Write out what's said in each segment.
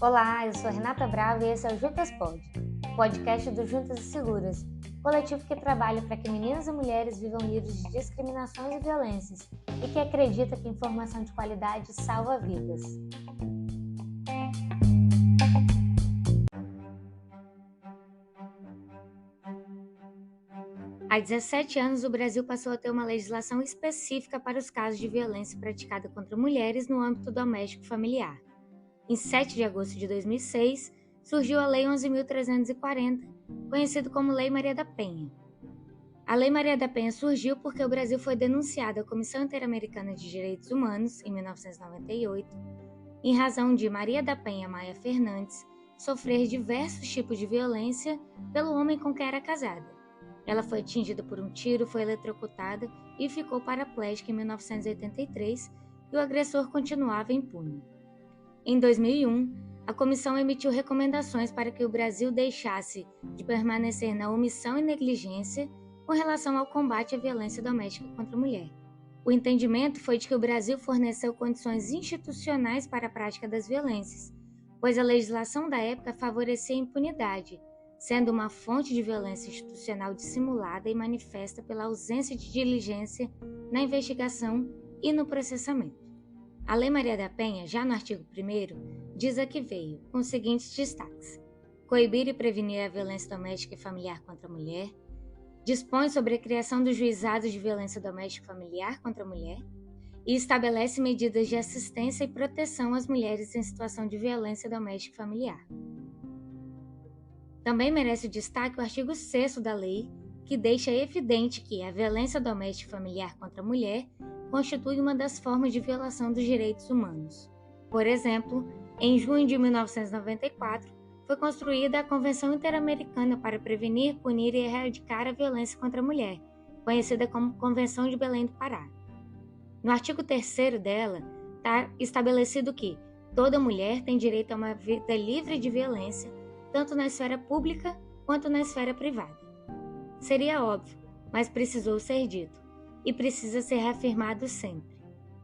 Olá, eu sou Renata Brava e esse é o Juntas Pod, podcast do Juntas e Seguras, coletivo que trabalha para que meninas e mulheres vivam livres de discriminações e violências e que acredita que informação de qualidade salva vidas. Há 17 anos, o Brasil passou a ter uma legislação específica para os casos de violência praticada contra mulheres no âmbito doméstico e familiar. Em 7 de agosto de 2006, surgiu a Lei 11.340, conhecida como Lei Maria da Penha. A Lei Maria da Penha surgiu porque o Brasil foi denunciado à Comissão Interamericana de Direitos Humanos, em 1998, em razão de Maria da Penha Maia Fernandes sofrer diversos tipos de violência pelo homem com quem era casada. Ela foi atingida por um tiro, foi eletrocutada e ficou paraplégica em 1983, e o agressor continuava impune. Em 2001, a comissão emitiu recomendações para que o Brasil deixasse de permanecer na omissão e negligência com relação ao combate à violência doméstica contra a mulher. O entendimento foi de que o Brasil forneceu condições institucionais para a prática das violências, pois a legislação da época favorecia a impunidade, sendo uma fonte de violência institucional dissimulada e manifesta pela ausência de diligência na investigação e no processamento. A Lei Maria da Penha, já no artigo 1º, diz a que veio, com os seguintes destaques: coibir e prevenir a violência doméstica e familiar contra a mulher, dispõe sobre a criação dos juizados de violência doméstica e familiar contra a mulher e estabelece medidas de assistência e proteção às mulheres em situação de violência doméstica e familiar. Também merece destaque o artigo 6º da lei, que deixa evidente que a violência doméstica e familiar contra a mulher constitui uma das formas de violação dos direitos humanos. Por exemplo, em junho de 1994, foi construída a Convenção Interamericana para Prevenir, Punir e Erradicar a Violência contra a Mulher, conhecida como Convenção de Belém do Pará. No artigo 3º dela, está estabelecido que toda mulher tem direito a uma vida livre de violência, tanto na esfera pública quanto na esfera privada. Seria óbvio, mas precisou ser dito, e precisa ser reafirmado sempre.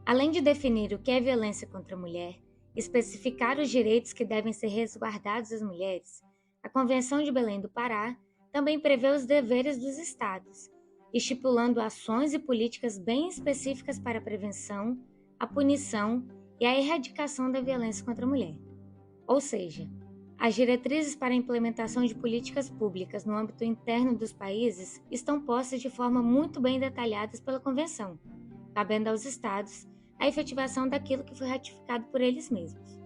Além de definir o que é violência contra a mulher, especificar os direitos que devem ser resguardados às mulheres, a Convenção de Belém do Pará também prevê os deveres dos Estados, estipulando ações e políticas bem específicas para a prevenção, a punição e a erradicação da violência contra a mulher. Ou seja, as diretrizes para a implementação de políticas públicas no âmbito interno dos países estão postas de forma muito bem detalhadas pela Convenção, cabendo aos Estados a efetivação daquilo que foi ratificado por eles mesmos.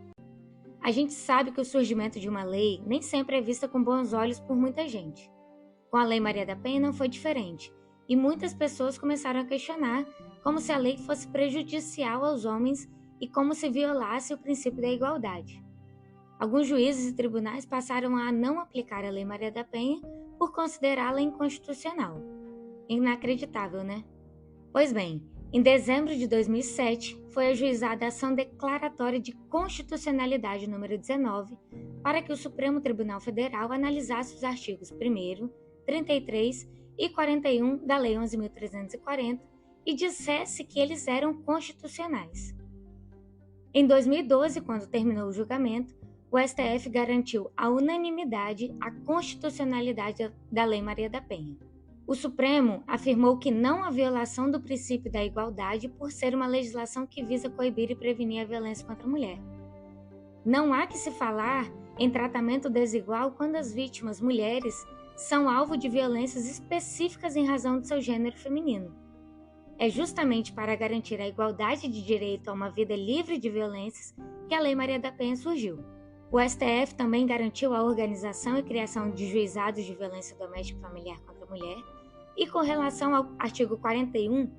A gente sabe que o surgimento de uma lei nem sempre é vista com bons olhos por muita gente. Com a Lei Maria da Penha não foi diferente, e muitas pessoas começaram a questionar como se a lei fosse prejudicial aos homens e como se violasse o princípio da igualdade. Alguns juízes e tribunais passaram a não aplicar a Lei Maria da Penha por considerá-la inconstitucional. Inacreditável, né? Pois bem, em dezembro de 2007, foi ajuizada a ação declaratória de constitucionalidade número 19 para que o Supremo Tribunal Federal analisasse os artigos 1º, 33 e 41 da Lei 11.340 e dissesse que eles eram constitucionais. Em 2012, quando terminou o julgamento, o STF garantiu à unanimidade a constitucionalidade da Lei Maria da Penha. O Supremo afirmou que não há violação do princípio da igualdade por ser uma legislação que visa coibir e prevenir a violência contra a mulher. Não há que se falar em tratamento desigual quando as vítimas, mulheres, são alvo de violências específicas em razão do seu gênero feminino. É justamente para garantir a igualdade de direito a uma vida livre de violências que a Lei Maria da Penha surgiu. O STF também garantiu a organização e criação de juizados de violência doméstica e familiar contra a mulher e, com relação ao artigo 41,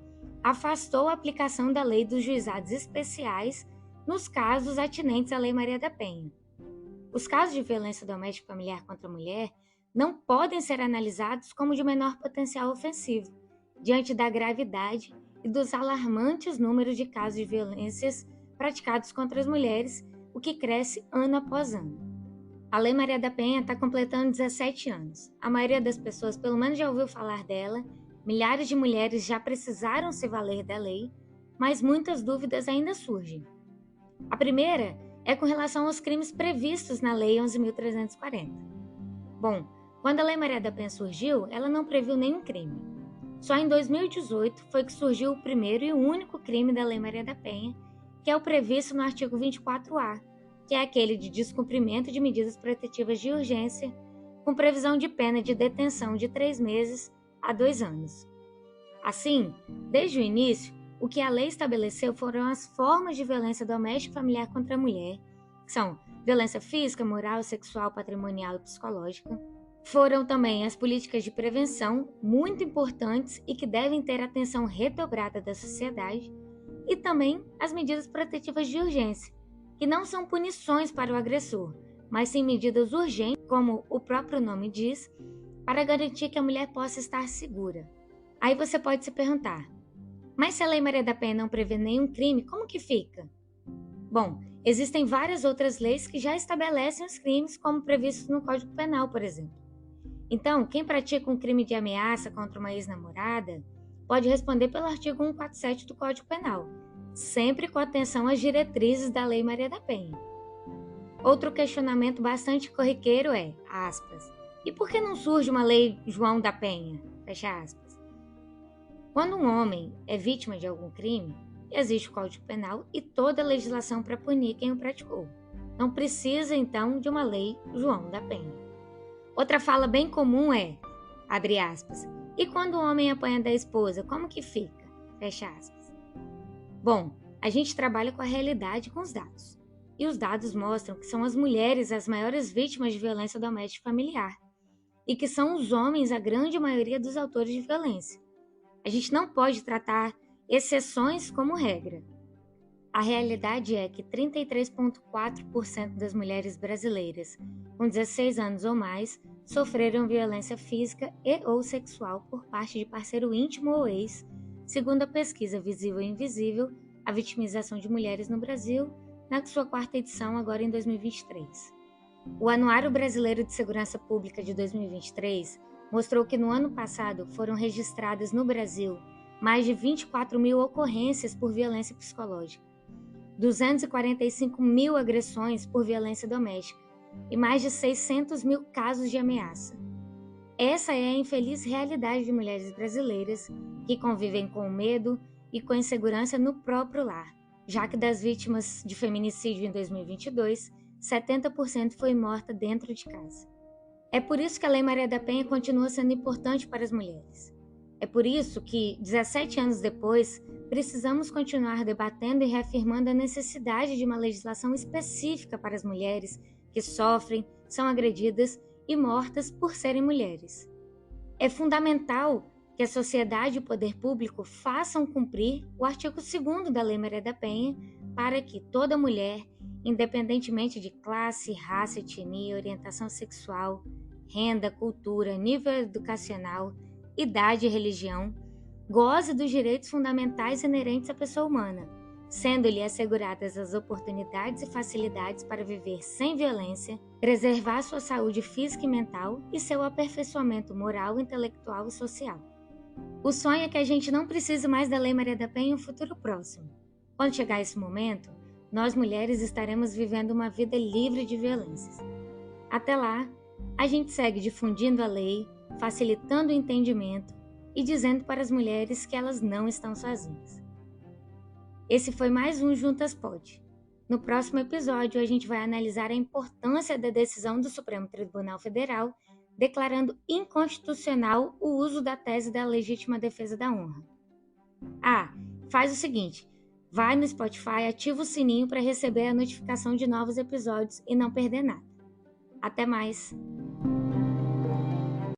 afastou a aplicação da lei dos juizados especiais nos casos atinentes à Lei Maria da Penha. Os casos de violência doméstica e familiar contra a mulher não podem ser analisados como de menor potencial ofensivo, diante da gravidade e dos alarmantes números de casos de violências praticados contra as mulheres, o que cresce ano após ano. A Lei Maria da Penha está completando 17 anos. A maioria das pessoas pelo menos já ouviu falar dela, milhares de mulheres já precisaram se valer da lei, mas muitas dúvidas ainda surgem. A primeira é com relação aos crimes previstos na Lei 11.340. Bom, quando a Lei Maria da Penha surgiu, ela não previu nenhum crime. Só em 2018 foi que surgiu o primeiro e único crime da Lei Maria da Penha, que é o previsto no artigo 24A, que é aquele de descumprimento de medidas protetivas de urgência, com previsão de pena de detenção de 3 meses a 2 anos. Assim, desde o início, o que a lei estabeleceu foram as formas de violência doméstica e familiar contra a mulher, que são violência física, moral, sexual, patrimonial e psicológica. Foram também as políticas de prevenção, muito importantes e que devem ter atenção redobrada da sociedade, e também as medidas protetivas de urgência, que não são punições para o agressor, mas sim medidas urgentes, como o próprio nome diz, para garantir que a mulher possa estar segura. Aí você pode se perguntar, mas se a Lei Maria da Penha não prevê nenhum crime, como que fica? Bom, existem várias outras leis que já estabelecem os crimes, como previstos no Código Penal, por exemplo. Então, quem pratica um crime de ameaça contra uma ex-namorada pode responder pelo artigo 147 do Código Penal, sempre com atenção às diretrizes da Lei Maria da Penha. Outro questionamento bastante corriqueiro é, aspas, e por que não surge uma Lei João da Penha? Fecha aspas. Quando um homem é vítima de algum crime, existe o Código Penal e toda a legislação para punir quem o praticou. Não precisa, então, de uma Lei João da Penha. Outra fala bem comum é, abre aspas, e quando o homem apanha da esposa, como que fica? Fecha aspas. Bom, a gente trabalha com a realidade e com os dados. E os dados mostram que são as mulheres as maiores vítimas de violência doméstica e familiar, e que são os homens a grande maioria dos autores de violência. A gente não pode tratar exceções como regra. A realidade é que 33,4% das mulheres brasileiras com 16 anos ou mais sofreram violência física e ou sexual por parte de parceiro íntimo ou ex, segundo a pesquisa Visível e Invisível, a vitimização de mulheres no Brasil, na sua 4ª edição, agora em 2023. O Anuário Brasileiro de Segurança Pública de 2023 mostrou que no ano passado foram registradas no Brasil mais de 24 mil ocorrências por violência psicológica, 245 mil agressões por violência doméstica e mais de 600 mil casos de ameaça. Essa é a infeliz realidade de mulheres brasileiras que convivem com o medo e com a insegurança no próprio lar, já que das vítimas de feminicídio em 2022, 70% foi morta dentro de casa. É por isso que a Lei Maria da Penha continua sendo importante para as mulheres. É por isso que, 17 anos depois, precisamos continuar debatendo e reafirmando a necessidade de uma legislação específica para as mulheres que sofrem, são agredidas e mortas por serem mulheres. É fundamental que a sociedade e o poder público façam cumprir o artigo 2º da Lei Maria da Penha para que toda mulher, independentemente de classe, raça, etnia, orientação sexual, renda, cultura, nível educacional, idade e religião, goze dos direitos fundamentais inerentes à pessoa humana, sendo-lhe asseguradas as oportunidades e facilidades para viver sem violência, preservar sua saúde física e mental e seu aperfeiçoamento moral, intelectual e social. O sonho é que a gente não precise mais da Lei Maria da Penha em um futuro próximo. Quando chegar esse momento, nós mulheres estaremos vivendo uma vida livre de violências. Até lá, a gente segue difundindo a lei, facilitando o entendimento e dizendo para as mulheres que elas não estão sozinhas. Esse foi mais um Juntas Pode. No próximo episódio, a gente vai analisar a importância da decisão do Supremo Tribunal Federal declarando inconstitucional o uso da tese da legítima defesa da honra. Faz o seguinte, vai no Spotify, ativa o sininho para receber a notificação de novos episódios e não perder nada. Até mais!